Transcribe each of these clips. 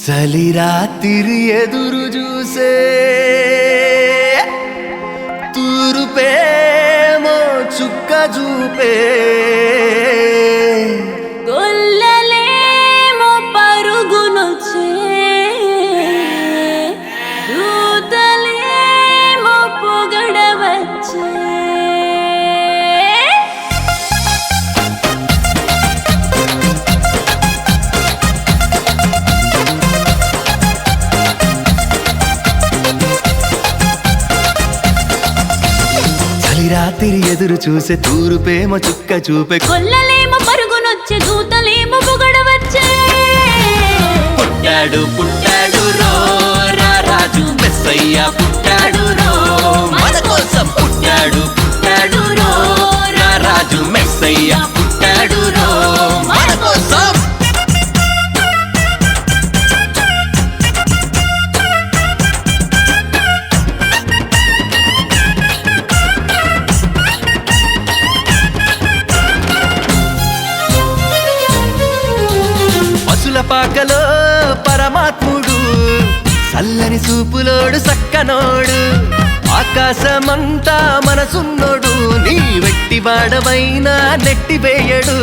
చలి రాత్రి ఎదురు చూసే తూరుపేమో చుక్క చూపే గొల్లలేమో పరుగునొచ్చే దూతలేమో పొగడవచ్చే రాత్రి ఎదురు చూసే తూరుపేమో చుక్క చూపే గొల్లలేమో పరుగునొచ్చే దూతలేమో పొగడవచ్చే పుట్టాడు పుట్టాడు రో రాజు మెస్సయ్య పుట్టాడు రో మన కోసం పుట్టాడు పుట్టాడు రో రాజు మెస్సయ్య పుట్టాడు రో మన కోసం పాకలో పరమాత్ముడు చల్లని చూపులోడు సక్కనోడు ఆకాశమంతా మనసున్నోడు నీ వెట్టి వాడవైనా నెట్టివేయడు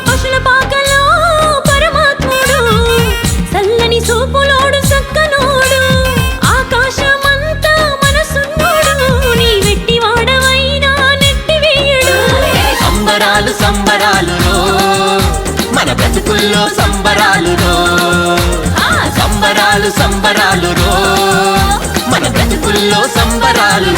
పశుల పాకలో పరమాత్ముడు చల్లని చూపులోడు సక్కనోడు ఆకాశమంతా మనసున్నోడు నీ వెట్టి వాడవైనా నెట్టివేయడు సంబరాలు సంబరాలు మన బ్రతుకుల్లో సంబరాలు సంబరాలు సంబరాలు మన బ్రతుకుల్లో సంబరాలు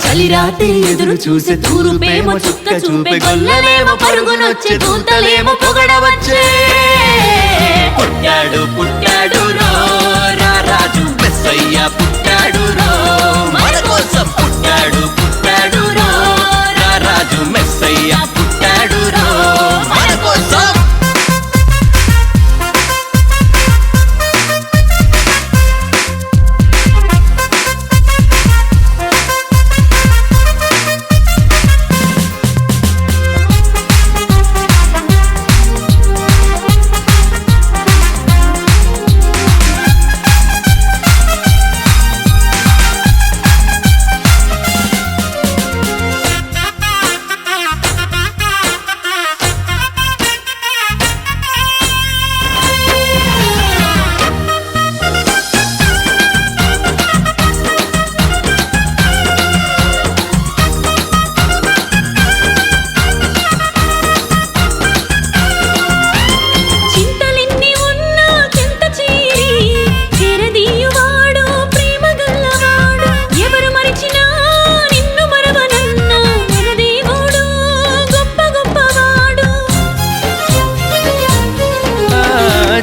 చలి రాత్రి ఎదురు చూసే తూరుపేమో చుక్క చూపే గొల్లలేమో పరుగునొచ్చే దూతలేమో పొగడవచ్చే పుట్టాడు పుట్టాడు రో రాజు మెస్సయ్య పుట్టాడు రో మన కోసం పుట్టాడు పుట్టాడు రో రాజు మెస్సయ్య పుట్టాడు రో మన కోసం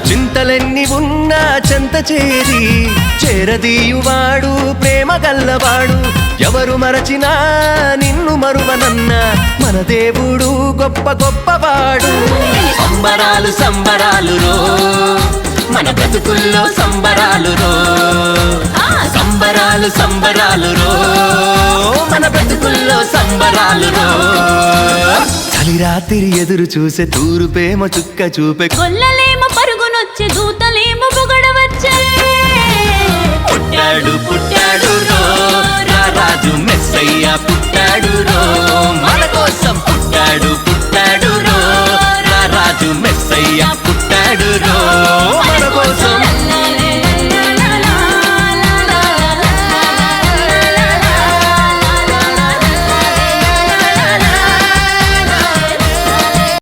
చింతలెన్ని ఉన్నా చెంత చేరి చేరదీయువాడు ప్రేమ గల్లవాడు ఎవరు మరచినా నిన్ను మరువనన్న మన దేవుడు గొప్ప గొప్పవాడు సంబరాలు సంబరాలు మన బ్రతుకుల్లో సంబరాలు సంబరాలు సంబరాలు మన బ్రతుకుల్లో సంబరాలు చలి రాత్రి ఎదురు చూసే తూరుపేమో చుక్క చూపే గొల్లలేమో పరుగునొచ్చే దూతలేమో పొగడవచ్చే పుట్టాడు పుట్టాడు రో రాజు మెస్సయ్య పుట్టాడు రో మన కోసం పుట్టాడు పుట్టాడు రో రాజు మెస్సయ్య పుట్టాడు రో మన కోసం